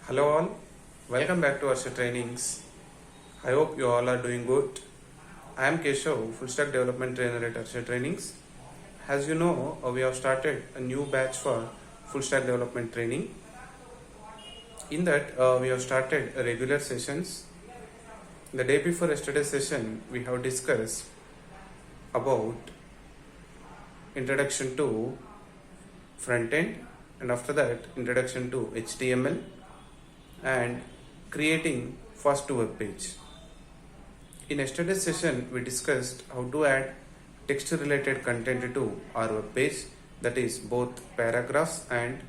Hello all, welcome back to Harsha Trainings. I hope you all are doing good. I am Keshav, full stack development trainer at Harsha Trainings. As you know, we have started a new batch for full stack development training. In that, we have started regular sessions. The day before yesterday's session, we have discussed about introduction to front end, and after that introduction to HTML and creating first web page. In yesterday's session, we discussed how to add text related content to our web page, that is both paragraphs and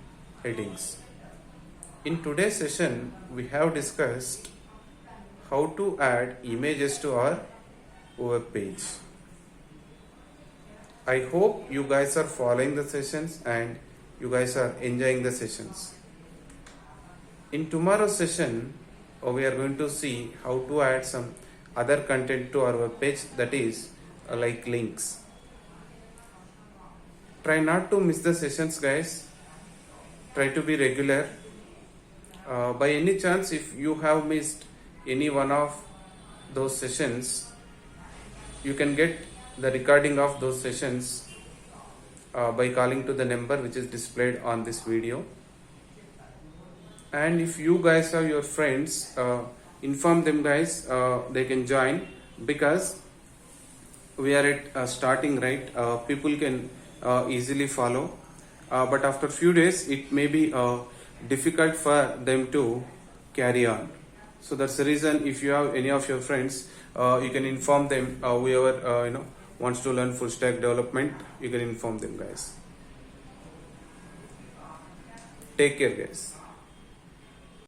headings. In today's session, we have discussed how to add images to our web page. I hope you guys are following the sessions and you guys are enjoying the sessions. In tomorrow's session, we are going to see how to add some other content to our web page, that is like links. Try not to miss the sessions, guys. Try to be regular. By any chance, if you have missed any one of those sessions, you can get the recording of those sessions by calling to the number which is displayed on this video. And if you guys have your friends, inform them, guys, they can join, because we are at starting, right? People can easily follow, but after few days it may be difficult for them to carry on. So that's the reason, if you have any of your friends, you can inform them. Whoever wants to learn full stack development, you can inform them, guys. Take care, guys.